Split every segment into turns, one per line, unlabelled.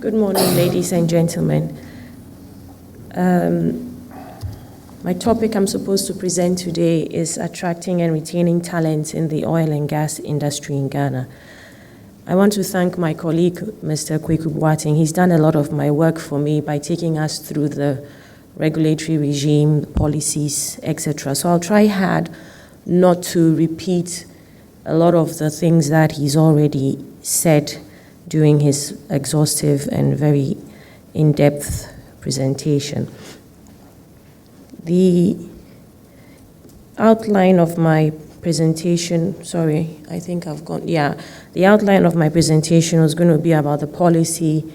Good morning, ladies and gentlemen. My topic I'm supposed to present today is attracting and retaining talent in the oil and gas industry in Ghana. I want to thank my colleague, Mr. Kweku Boateng. He's done a lot of my work for me by taking us through the regulatory regime, policies, etc. So I'll try hard not to repeat a lot of the things that he's already said during his exhaustive and very in-depth presentation. The outline of my presentation, the outline of my presentation was going to be about the policy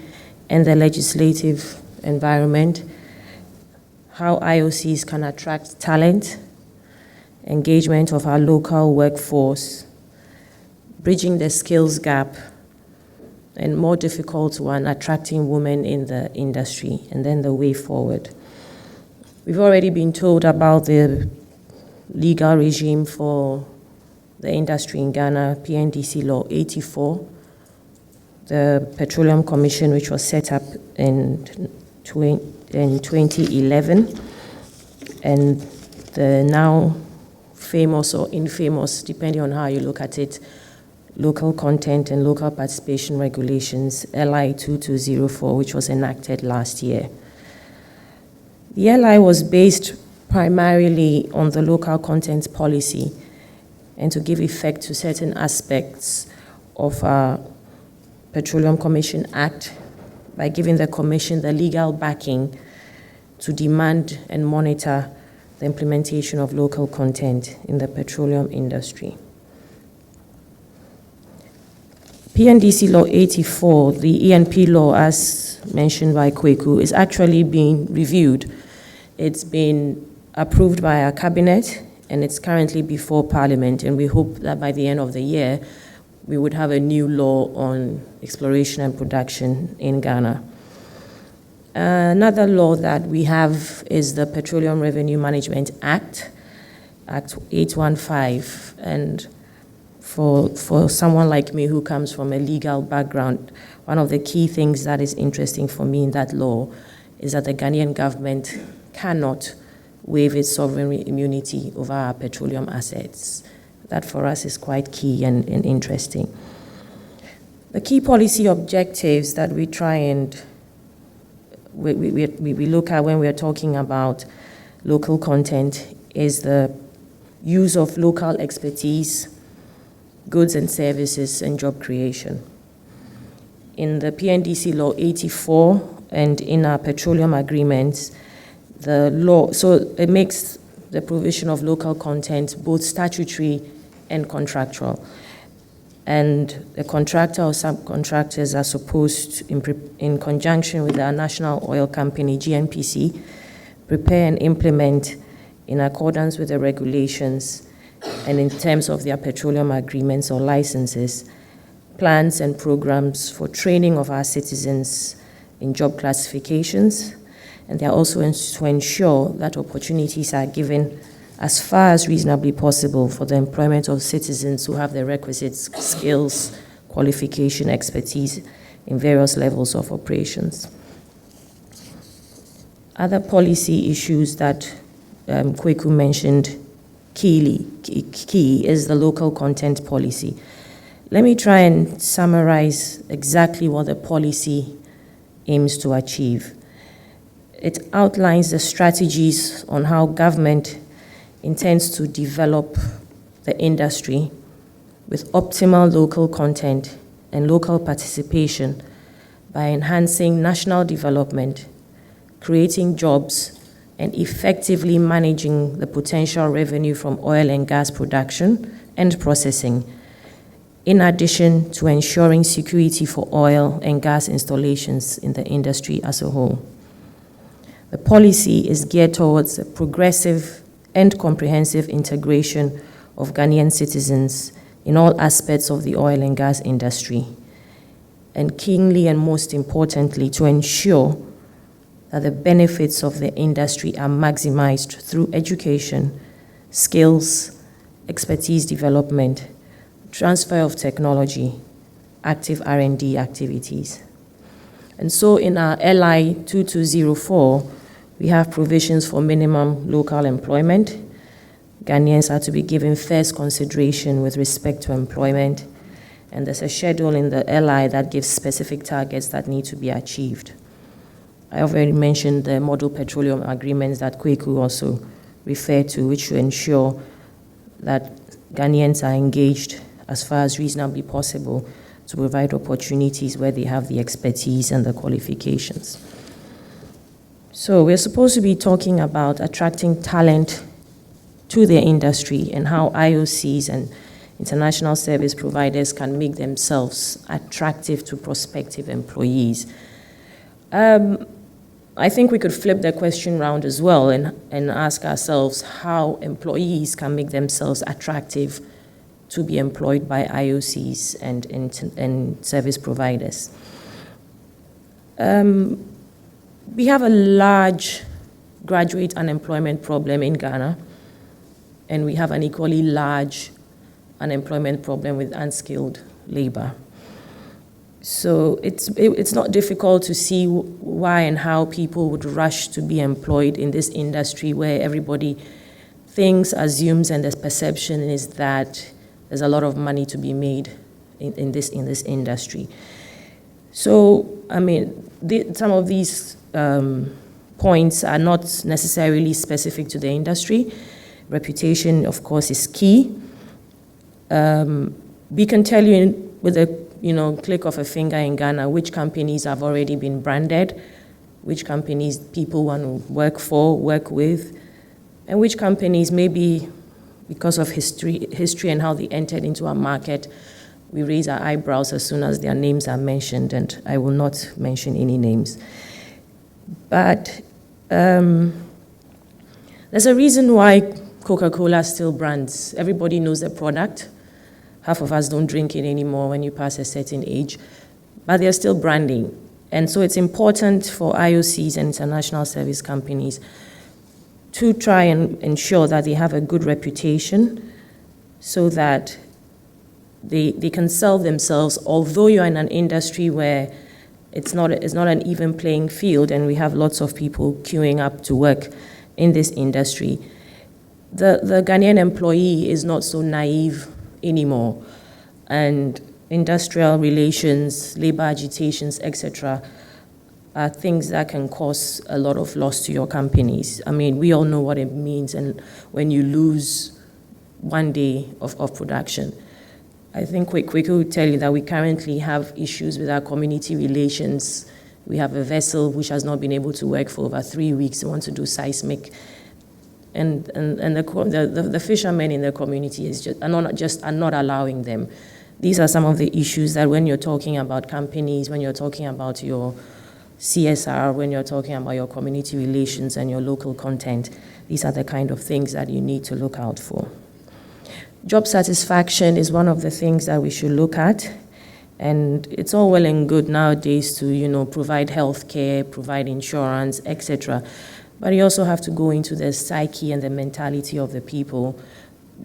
and the legislative environment, how IOCs can attract talent, engagement of our local workforce, bridging the skills gap, and more difficult one, attracting women in the industry, and then the way forward. We've already been told about the legal regime for the industry in Ghana, PNDC Law 84, the Petroleum Commission, which was set up in 2011, and the now famous or infamous, depending on how you look at it, Local Content and Local Participation Regulations, LI 2204, which was enacted last year. The LI was based primarily on the local content policy and to give effect to certain aspects of our Petroleum Commission Act by giving the Commission the legal backing to demand and monitor the implementation of local content in the petroleum industry. PNDC Law 84, the ENP law, as mentioned by Kweku, is actually being reviewed. It's been approved by our cabinet, and it's currently before Parliament, and we hope that by the end of the year, we would have a new law on exploration and production in Ghana. Another law that we have is the Petroleum Revenue Management Act, Act 815, and for someone like me who comes from a legal background, one of the key things that is interesting for me in that law is that the Ghanaian government cannot waive its sovereign immunity over our petroleum assets. That for us is quite key and interesting. The key policy objectives that we try and we look at when we are talking about local content is the use of local expertise, goods and services, and job creation. In the PNDC Law 84 and in our petroleum agreements, the law, so it makes the provision of local content both statutory and contractual. And the contractor or subcontractors are supposed to, in conjunction with our national oil company, GNPC, prepare and implement in accordance with the regulations and in terms of their petroleum agreements or licenses, plans and programs for training of our citizens in job classifications, and they are also to ensure that opportunities are given as far as reasonably possible for the employment of citizens who have the requisite skills, qualification, expertise in various levels of operations. Other policy issues that Kweku mentioned key is the local content policy. Let me try and summarize exactly what the policy aims to achieve. It outlines the strategies on how government intends to develop the industry with optimal local content and local participation by enhancing national development, creating jobs, and effectively managing the potential revenue from oil and gas production and processing, in addition to ensuring security for oil and gas installations in the industry as a whole. The policy is geared towards a progressive and comprehensive integration of Ghanaian citizens in all aspects of the oil and gas industry, and keenly and most importantly, to ensure that the benefits of the industry are maximized through education, skills, expertise development, transfer of technology, active R&D activities. And so in our LI 2204, we have provisions for minimum local employment. Ghanaians are to be given first consideration with respect to employment. And there's a schedule in the LI that gives specific targets that need to be achieved. I already mentioned the model petroleum agreements that Kweku also referred to, which should ensure that Ghanaians are engaged as far as reasonably possible to provide opportunities where they have the expertise and the qualifications. So we're supposed to be talking about attracting talent to the industry and how IOCs and international service providers can make themselves attractive to prospective employees. I think we could flip the question round as well and ask ourselves how employees can make themselves attractive to be employed by IOCs and service providers. We have a large graduate unemployment problem in Ghana, and we have an equally large unemployment problem with unskilled labor. So it's not difficult to see why and how people would rush to be employed in this industry where everybody thinks, assumes, and the perception is that there's a lot of money to be made in this industry. So, I mean, some of these points are not necessarily specific to the industry. Reputation, of course, is key. We can tell you with a click of a finger in Ghana which companies have already been branded, which companies people want to work with, and which companies maybe because of history and how they entered into our market, we raise our eyebrows as soon as their names are mentioned, and I will not mention any names. But there's a reason why Coca-Cola still brands. Everybody knows the product. Half of us don't drink it anymore when you pass a certain age, but they're still branding. And so it's important for IOCs and international service companies to try and ensure that they have a good reputation so that they can sell themselves, although you're in an industry where it's not an even playing field and we have lots of people queuing up to work in this industry. The Ghanaian employee is not so naive anymore, and industrial relations, labor agitations, etc., are things that can cause a lot of loss to your companies. I mean, we all know what it means, and when you lose one day of production. I think Kweku will tell you that we currently have issues with our community relations. We have a vessel which has not been able to work for over 3 weeks. They want to do seismic. And the fishermen in the community are not allowing them. These are some of the issues that when you're talking about companies, when you're talking about your CSR, when you're talking about your community relations and your local content, these are the kind of things that you need to look out for. Job satisfaction is one of the things that we should look at. And it's all well and good nowadays to, provide health care, provide insurance, etc. But you also have to go into the psyche and the mentality of the people.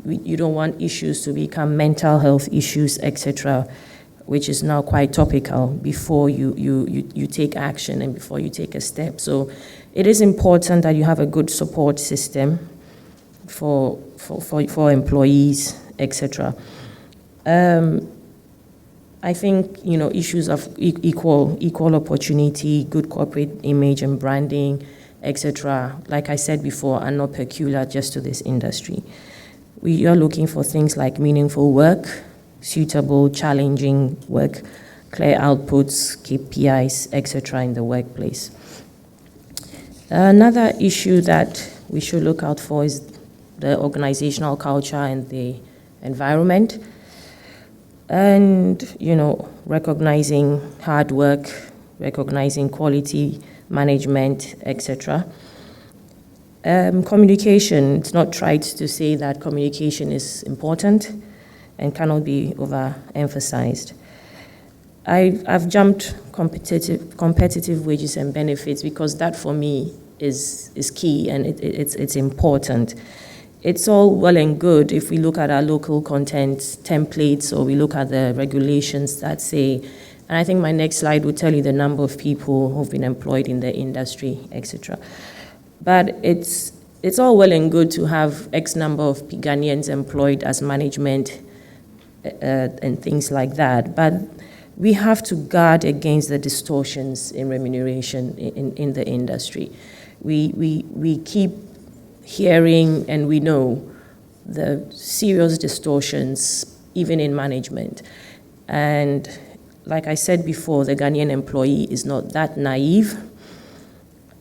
You don't want issues to become mental health issues, etc., which is now quite topical before you take action and before you take a step. So it is important that you have a good support system for employees, etc. I think, issues of equal opportunity, good corporate image and branding, etc., like I said before, are not peculiar just to this industry. We are looking for things like meaningful work, suitable, challenging work, clear outputs, KPIs, etc. in the workplace. Another issue that we should look out for is the organizational culture and the environment. And, recognizing hard work, recognizing quality management, etc. Communication, it's not trite to say that communication is important and cannot be overemphasized. I've jumped competitive wages and benefits because that for me is key and it's important. It's all well and good if we look at our local content templates or we look at the regulations that say And I think my next slide will tell you the number of people who've been employed in the industry, etc. But it's all well and good to have X number of Ghanaians employed as management and things like that. But we have to guard against the distortions in remuneration in the industry. We keep hearing, and we know the serious distortions even in management. And like I said before, the Ghanaian employee is not that naive.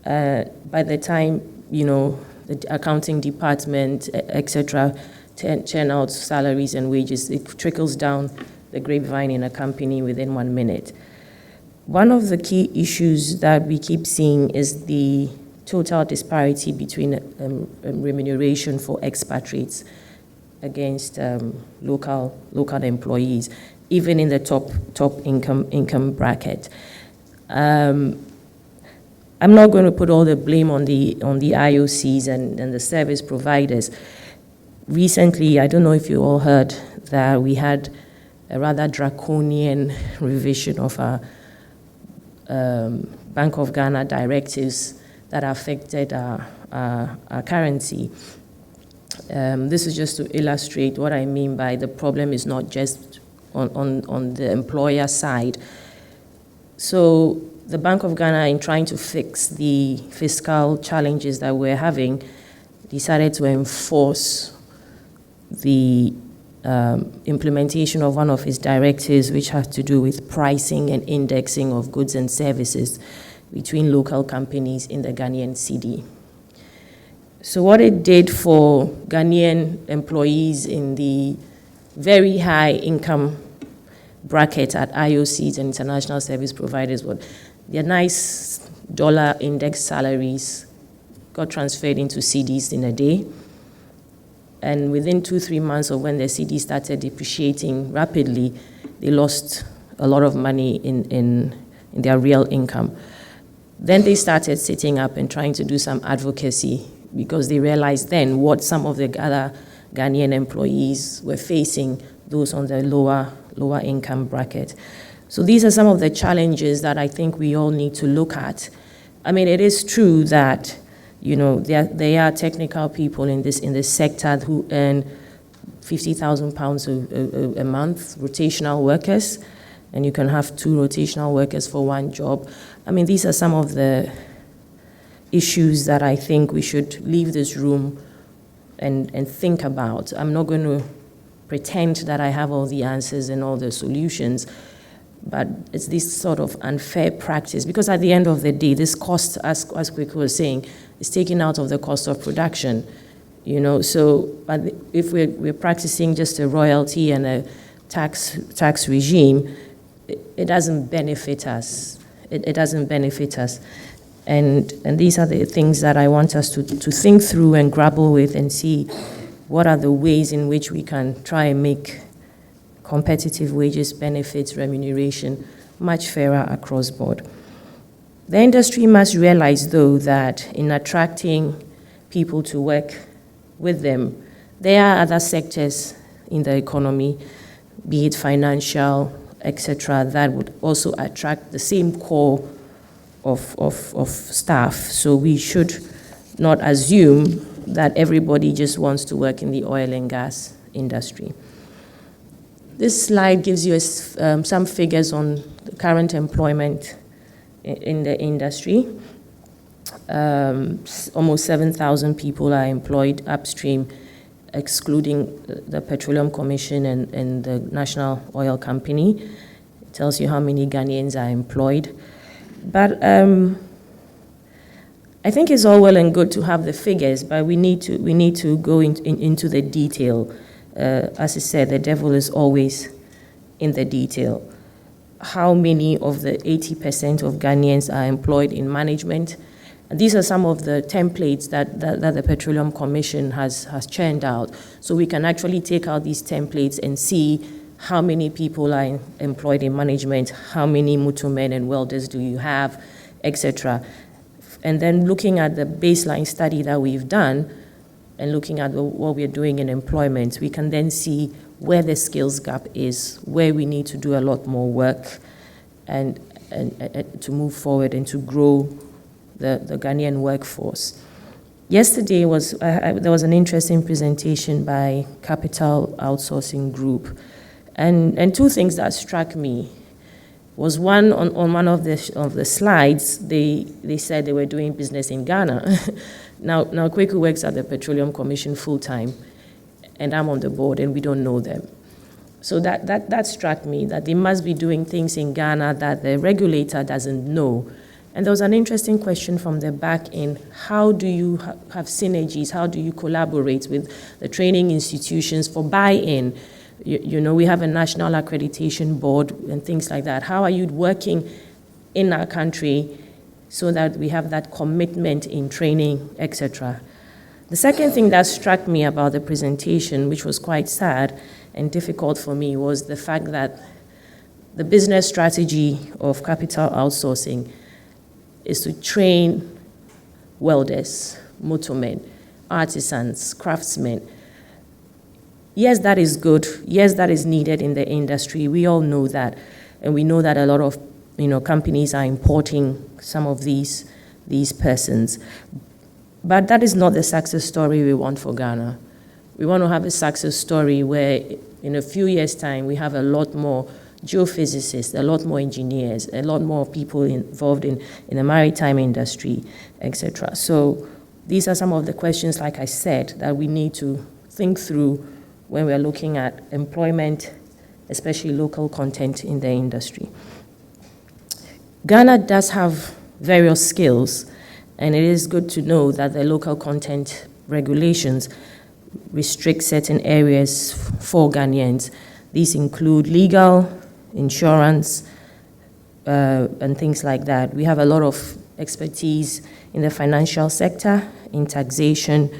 By the time, the accounting department, etc., churn out salaries and wages, it trickles down the grapevine in a company within 1 minute. One of the key issues that we keep seeing is the total disparity between remuneration for expatriates against local employees, even in the top income bracket. I'm not going to put all the blame on the IOCs and the service providers. Recently, I don't know if you all heard that we had a rather draconian revision of our Bank of Ghana directives that affected our currency. This is just to illustrate what I mean by the problem is not just on the employer side. So the Bank of Ghana, in trying to fix the fiscal challenges that we're having, decided to enforce the implementation of one of its directives, which has to do with pricing and indexing of goods and services between local companies in the Ghanaian cedi. So what it did for Ghanaian employees in the very high income bracket at IOCs and international service providers was their nice dollar index salaries got transferred into cedis in a day. And within 2-3 months of when the cedi started depreciating rapidly, they lost a lot of money in their real income. Then they started sitting up and trying to do some advocacy because they realized then what some of the other Ghanaian employees were facing, those on the lower income bracket. So these are some of the challenges that I think we all need to look at. I mean, it is true that there are technical people in this sector who earn £50,000 a month, rotational workers, and you can have 2 rotational workers for one job. I mean, these are some of the issues that I think we should leave this room and think about. I'm not going to pretend that I have all the answers and all the solutions, but it's this sort of unfair practice, because at the end of the day, this cost, as Kweku was saying, is taken out of the cost of production, so but if we're practicing just a royalty and a tax regime, it doesn't benefit us. It doesn't benefit us. And these are the things that I want us to think through and grapple with and see what are the ways in which we can try and make competitive wages, benefits, remuneration much fairer across board. The industry must realize, though, that in attracting people to work with them, there are other sectors in the economy, be it financial, etc., that would also attract the same core of staff. So we should not assume that everybody just wants to work in the oil and gas industry. This slide gives you some figures on the current employment in the industry. Almost 7,000 people are employed upstream, excluding the Petroleum Commission and the National Oil Company. It tells you how many Ghanaians are employed. But I think it's all well and good to have the figures, but we need to go into the detail. As I said, the devil is always in the detail. How many of the 80% of Ghanaians are employed in management? And these are some of the templates that the Petroleum Commission has churned out. So we can actually take out these templates and see how many people are employed in management, how many motormen and welders do you have, etc. And then looking at the baseline study that we've done and looking at what we're doing in employment, we can then see where the skills gap is, where we need to do a lot more work, and to move forward and to grow the Ghanaian workforce. Yesterday there was an interesting presentation by Capital Outsourcing Group, and two things that struck me was one, on one of the slides, they said they were doing business in Ghana. now Kweku works at the Petroleum Commission full-time, and I'm on the board, and we don't know them. So that struck me, that they must be doing things in Ghana that the regulator doesn't know. And there was an interesting question from the back end: how do you have synergies? How do you collaborate with the training institutions for buy-in? You know, we have a national accreditation board and things like that. How are you working in our country so that we have that commitment in training, etc.? The second thing that struck me about the presentation, which was quite sad and difficult for me, was the fact that the business strategy of Capital Outsourcing is to train welders, motormen, artisans, craftsmen. Yes, that is good. Yes, that is needed in the industry. We all know that. And we know that a lot of companies are importing some of these persons. But that is not the success story we want for Ghana. We want to have a success story where in a few years' time we have a lot more geophysicists, a lot more engineers, a lot more people involved in the maritime industry, etc. So these are some of the questions, like I said, that we need to think through when we're looking at employment, especially local content in the industry. Ghana does have various skills, and it is good to know that the local content regulations restrict certain areas for Ghanaians. These include legal, insurance, and things like that. We have a lot of expertise in the financial sector, in taxation,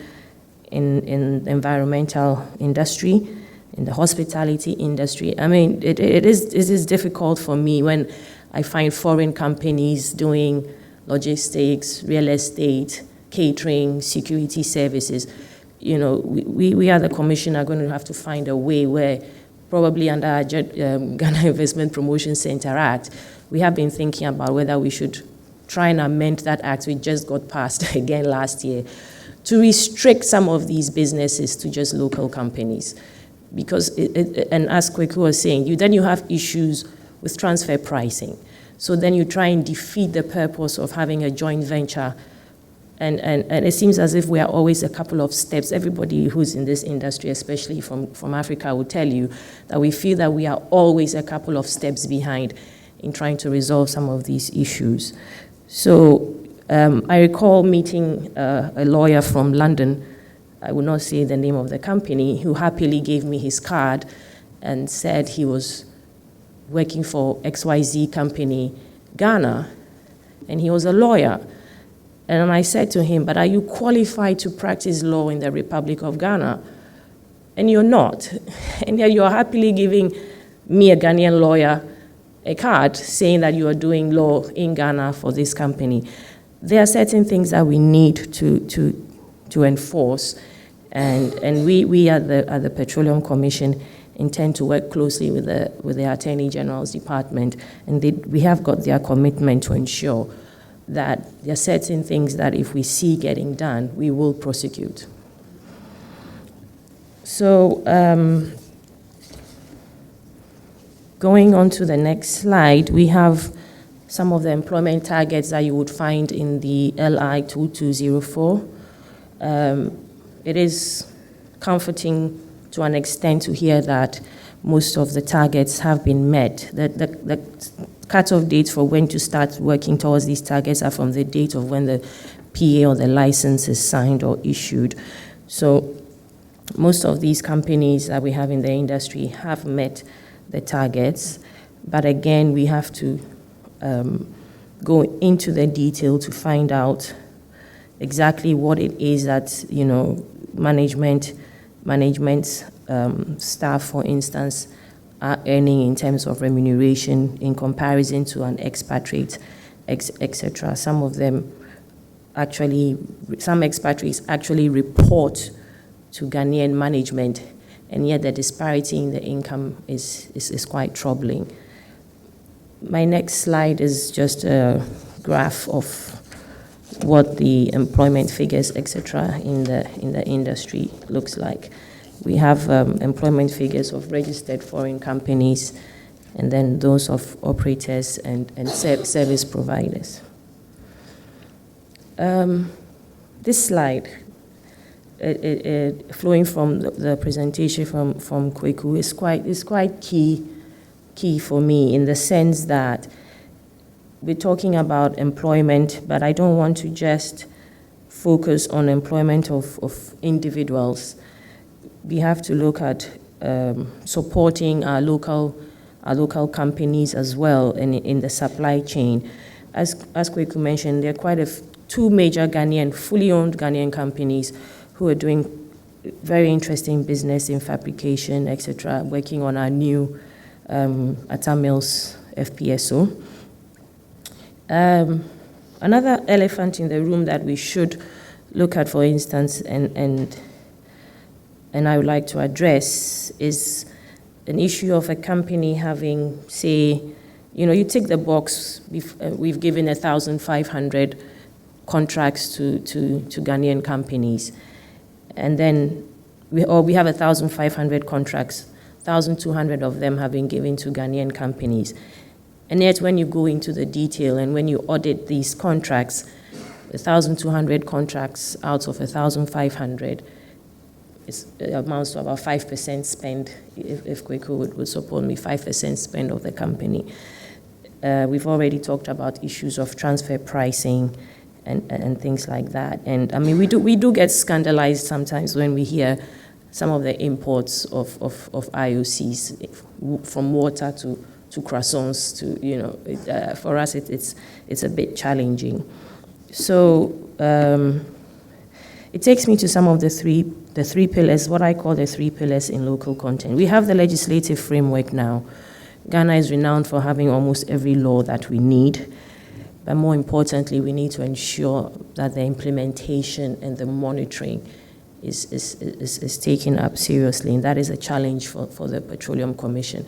in the environmental industry, in the hospitality industry. I mean, it is difficult for me when I find foreign companies doing logistics, real estate, catering, security services. You know, we are the commission are going to have to find a way where, probably under our Ghana Investment Promotion Center Act, we have been thinking about whether we should try and amend that act. We just got passed again last year, to restrict some of these businesses to just local companies. Because, and as Kweku was saying, then you have issues with transfer pricing. So then you try and defeat the purpose of having a joint venture. And it seems as if we are always a couple of steps. Everybody who's in this industry, especially from Africa, will tell you that we feel that we are always a couple of steps behind in trying to resolve some of these issues. So I recall meeting a lawyer from London, I will not say the name of the company, who happily gave me his card and said he was working for XYZ company, Ghana, and he was a lawyer. And I said to him, but are you qualified to practice law in the Republic of Ghana? And you're not. And yet you're happily giving me, a Ghanaian lawyer, a card saying that you are doing law in Ghana for this company. There are certain things that we need to enforce, and we at the Petroleum Commission intend to work closely with the Attorney General's department, and we have got their commitment to ensure that there are certain things that if we see getting done, we will prosecute. So going on to the next slide, we have some of the employment targets that you would find in the LI 2204. It is comforting to an extent to hear that most of the targets have been met. The cut-off dates for when to start working towards these targets are from the date of when the PA or the license is signed or issued. So most of these companies that we have in the industry have met the targets, but again, we have to go into the detail to find out exactly what it is that, management staff, for instance, are earning in terms of remuneration in comparison to an expatriate, etc. Some expatriates actually report to Ghanaian management, and yet the disparity in the income is quite troubling. My next slide is just a graph of what the employment figures, etc., in the industry looks like. We have employment figures of registered foreign companies, and then those of operators and service providers. This slide, flowing from the presentation from Kweku, is quite key for me, in the sense that we're talking about employment, but I don't want to just focus on employment of individuals. We have to look at supporting our local companies as well in the supply chain. As Kweku mentioned, there are quite two major fully owned Ghanaian companies who are doing very interesting business in fabrication, etc., working on our new Atta Mills FPSO. Another elephant in the room that we should look at, for instance, and I would like to address, is an issue of a company having, say, you tick the box, we've given 1,500 contracts to Ghanaian companies, and then we have 1,500 contracts, 1,200 of them have been given to Ghanaian companies. And yet when you go into the detail and when you audit these contracts, 1,200 contracts out of 1,500, it amounts to about 5% spend, if Kweku would support me, 5% spend of the company. We've already talked about issues of transfer pricing and things like that. And I mean, we do get scandalized sometimes when we hear some of the imports of IOCs, from water to croissants to, for us it's a bit challenging. So it takes me to some of the three pillars, what I call the three pillars in local content. We have the legislative framework now. Ghana is renowned for having almost every law that we need, but more importantly, we need to ensure that the implementation and the monitoring is taken up seriously, and that is a challenge for the Petroleum Commission.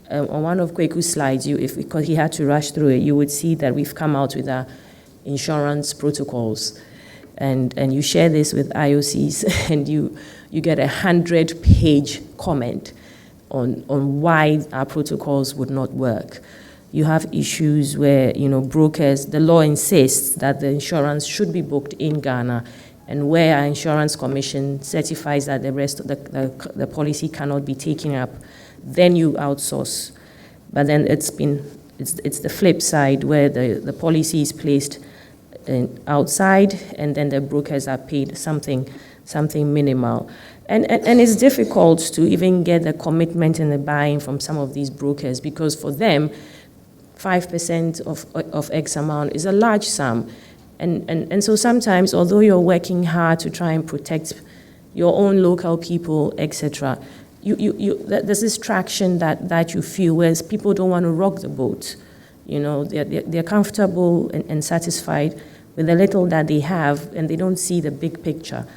On one of Kweku's slides, because he had to rush through it, you would see that we've come out with our insurance protocols, and you share this with IOCs, and you get 100-page comment on why our protocols would not work. You have issues where, brokers, the law insists that the insurance should be booked in Ghana, and where our insurance commission certifies that the rest of the policy cannot be taken up, then you outsource. But then it's the flip side, where the policy is placed outside, and then the brokers are paid something minimal. And it's difficult to even get the commitment and the buy-in from some of these brokers, because for them, 5% of X amount is a large sum. And so sometimes, although you're working hard to try and protect your own local people, etc., there's this traction that you feel, whereas people don't want to rock the boat. They're comfortable and satisfied with the little that they have, and they don't see the big picture.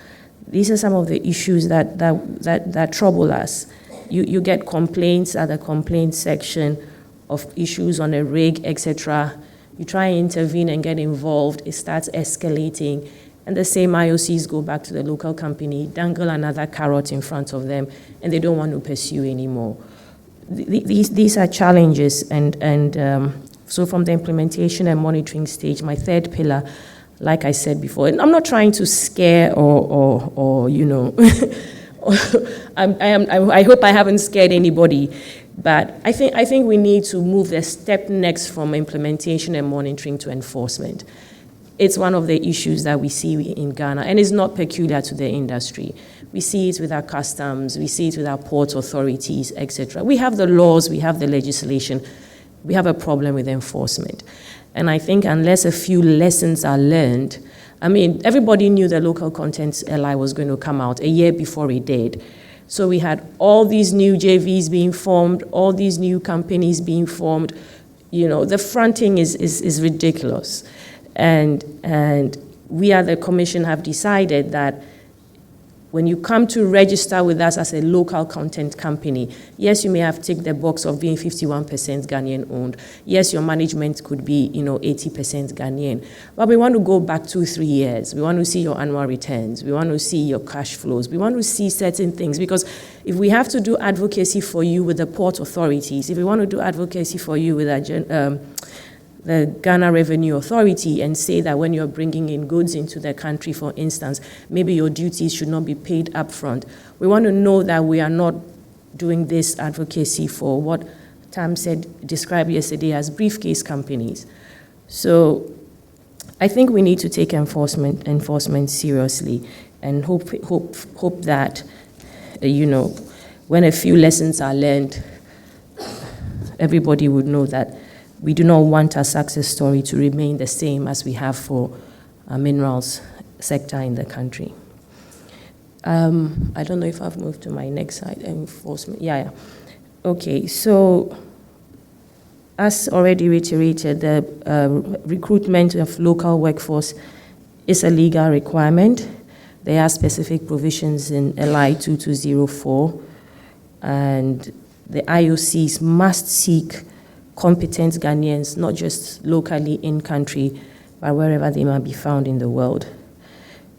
These are some of the issues that trouble us. You get complaints at the complaint section of issues on a rig, etc. You try and intervene and get involved, it starts escalating, and the same IOCs go back to the local company, dangle another carrot in front of them, and they don't want to pursue anymore. These are challenges, and so from the implementation and monitoring stage, my third pillar, like I said before, and I'm not trying to scare or I hope I haven't scared anybody, but I think we need to move the step next from implementation and monitoring to enforcement. It's one of the issues that we see in Ghana, and it's not peculiar to the industry. We see it with our customs, we see it with our port authorities, etc. We have the laws, we have the legislation, we have a problem with enforcement. And I think unless a few lessons are learned, I mean, everybody knew the local content LI was going to come out a year before it did. So we had all these new JVs being formed, all these new companies being formed. The fronting is ridiculous. And we at the Commission have decided that when you come to register with us as a local content company, yes, you may have ticked the box of being 51% Ghanaian owned. Yes, your management could be, 80% Ghanaian. But we want to go back 2-3 years. We want to see your annual returns. We want to see your cash flows. We want to see certain things, because if we have to do advocacy for you with the port authorities, if we want to do advocacy for you with the Ghana Revenue Authority and say that when you're bringing in goods into the country, for instance, maybe your duties should not be paid upfront. We want to know that we are not doing this advocacy for what Tam described yesterday as briefcase companies. So I think we need to take enforcement seriously, and hope that, when a few lessons are learned, everybody would know that we do not want our success story to remain the same as we have for our minerals sector in the country. I don't know if I've moved to my next slide, enforcement. Yeah. Okay, so as already reiterated, the recruitment of local workforce is a legal requirement. There are specific provisions in LI 2204, and the IOCs must seek competent Ghanaians, not just locally in country, but wherever they might be found in the world.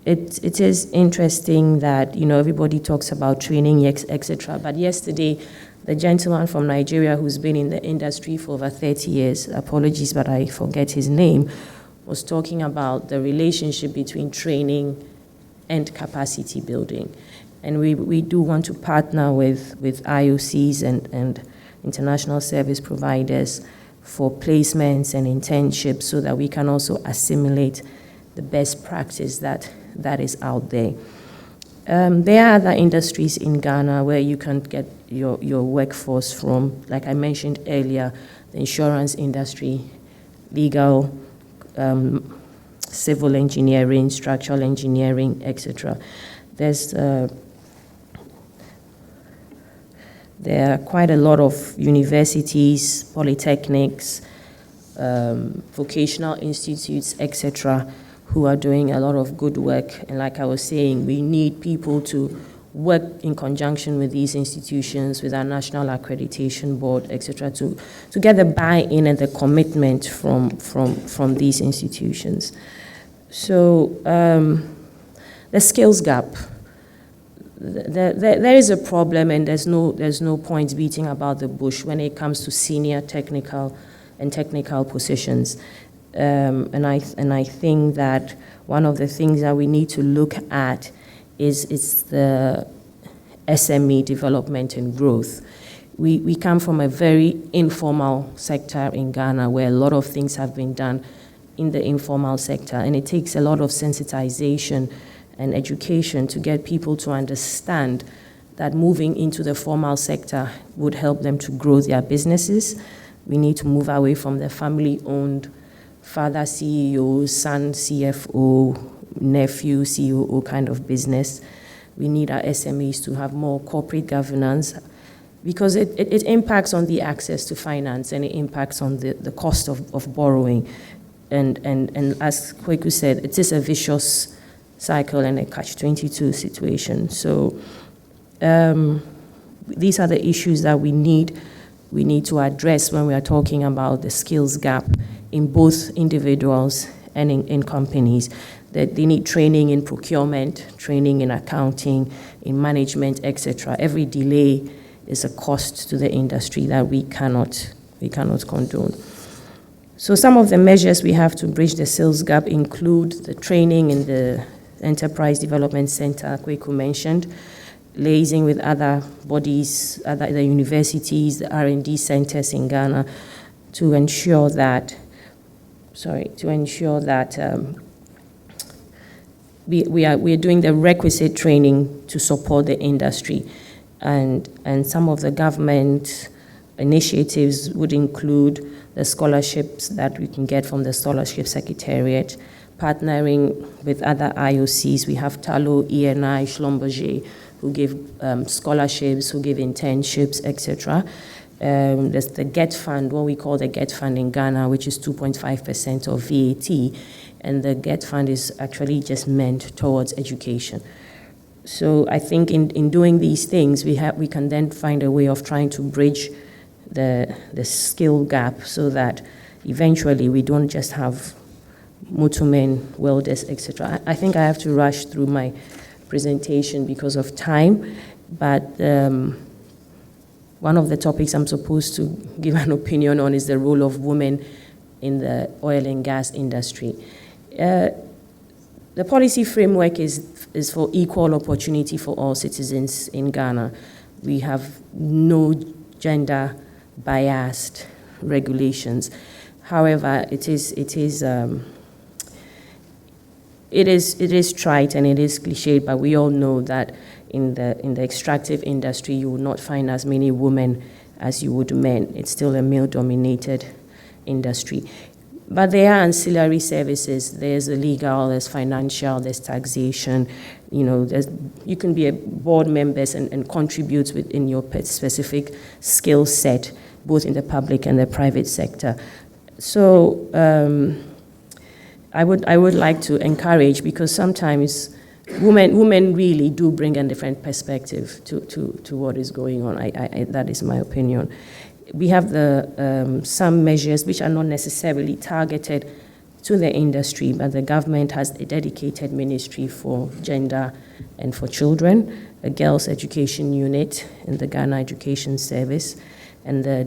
It is interesting that, everybody talks about training, etc. But yesterday, the gentleman from Nigeria who's been in the industry for over 30 years, apologies, but I forget his name, was talking about the relationship between training and capacity building. And we do want to partner with IOCs and international service providers for placements and internships, so that we can also assimilate the best practice that is out there. There are other industries in Ghana where you can get your workforce from, like I mentioned earlier, the insurance industry, legal, civil engineering, structural engineering, etc. There are quite a lot of universities, polytechnics, vocational institutes, etc., who are doing a lot of good work. And like I was saying, we need people to work in conjunction with these institutions, with our National Accreditation Board, etc., to get the buy-in and the commitment from these institutions. So the skills gap. There is a problem, and there's no point beating about the bush when it comes to senior technical positions. And I think that one of the things that we need to look at is the SME development and growth. We come from a very informal sector in Ghana, where a lot of things have been done in the informal sector, and it takes a lot of sensitization and education to get people to understand that moving into the formal sector would help them to grow their businesses. We need to move away from the family-owned father CEO, son CFO, nephew COO kind of business. We need our SMEs to have more corporate governance, because it impacts on the access to finance, and it impacts on the cost of borrowing. And as Kweku said, it is a vicious cycle and a catch-22 situation. So these are the issues that we need to address when we are talking about the skills gap in both individuals and in companies. That they need training in procurement, training in accounting, in management, etc. Every delay is a cost to the industry that we cannot condone. So some of the measures we have to bridge the skills gap include the training in the Enterprise Development Center Kweku mentioned, liaising with other bodies, the universities, the R&D centers in Ghana, to ensure that we are doing the requisite training to support the industry, and some of the government initiatives would include the scholarships that we can get from the Scholarship Secretariat, partnering with other IOCs. We have Talo, ENI, Schlumberger, who give scholarships, who give internships, etc. There's the GET Fund, what we call the GET Fund in Ghana, which is 2.5% of VAT, and the GET Fund is actually just meant towards education. So I think in doing these things, we can then find a way of trying to bridge the skill gap so that eventually we don't just have motormen, welders, etc. I think I have to rush through my presentation because of time, but one of the topics I'm supposed to give an opinion on is the role of women in the oil and gas industry. The policy framework is for equal opportunity for all citizens in Ghana. We have no gender-biased regulations. However, it is trite and it is cliched, but we all know that in the extractive industry, you will not find as many women as you would men. It's still a male-dominated industry. But there are ancillary services. There's legal, there's financial, there's taxation. You can be a board member and contribute within your specific skill set, both in the public and the private sector. So I would like to encourage, because sometimes women really do bring a different perspective to what is going on. That is my opinion. We have some measures which are not necessarily targeted to the industry, but the government has a dedicated ministry for gender and for children, a girls' education unit in the Ghana Education Service, and the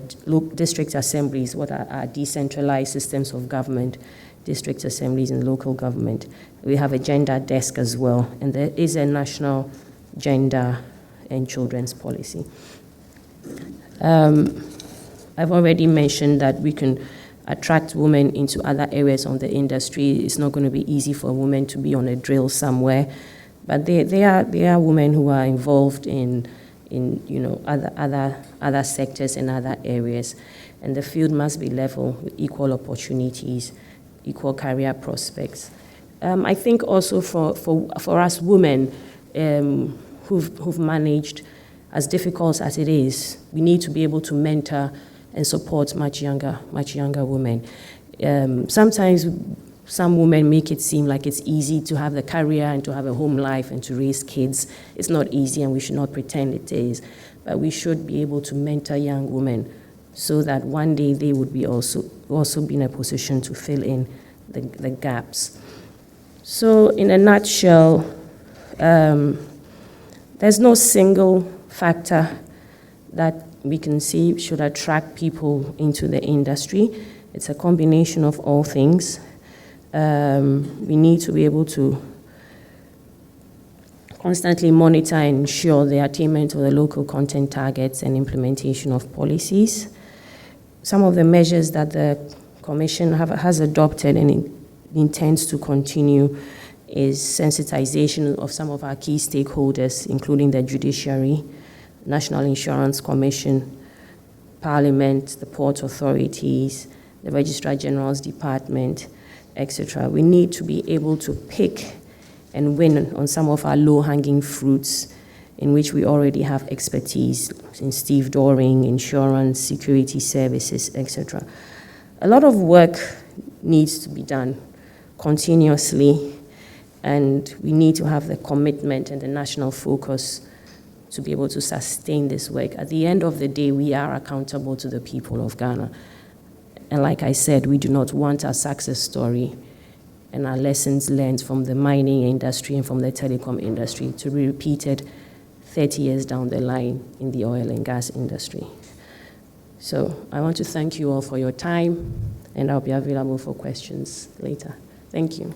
district assemblies, what are decentralized systems of government, district assemblies and local government. We have a gender desk as well, and there is a national gender and children's policy. I've already mentioned that we can attract women into other areas of the industry. It's not going to be easy for a woman to be on a drill somewhere, but there are women who are involved in other sectors and other areas, and the field must be level with equal opportunities, equal career prospects. I think also for us women who've managed, as difficult as it is, we need to be able to mentor and support much younger women. Sometimes some women make it seem like it's easy to have the career and to have a home life and to raise kids. It's not easy, and we should not pretend it is. But we should be able to mentor young women so that one day they would be also be in a position to fill in the gaps. So in a nutshell, there's no single factor that we can see should attract people into the industry. It's a combination of all things. We need to be able to constantly monitor and ensure the attainment of the local content targets and implementation of policies. Some of the measures that the Commission has adopted and intends to continue is sensitization of some of our key stakeholders, including the judiciary, National Insurance Commission, Parliament, the port authorities, the Registrar General's Department, etc. We need to be able to pick and win on some of our low-hanging fruits in which we already have expertise in stevedoring, insurance, security services, etc. A lot of work needs to be done continuously, and we need to have the commitment and the national focus to be able to sustain this work. At the end of the day, we are accountable to the people of Ghana. And like I said, we do not want our success story and our lessons learned from the mining industry and from the telecom industry to be repeated 30 years down the line in the oil and gas industry. So I want to thank you all for your time, and I'll be available for questions later. Thank you.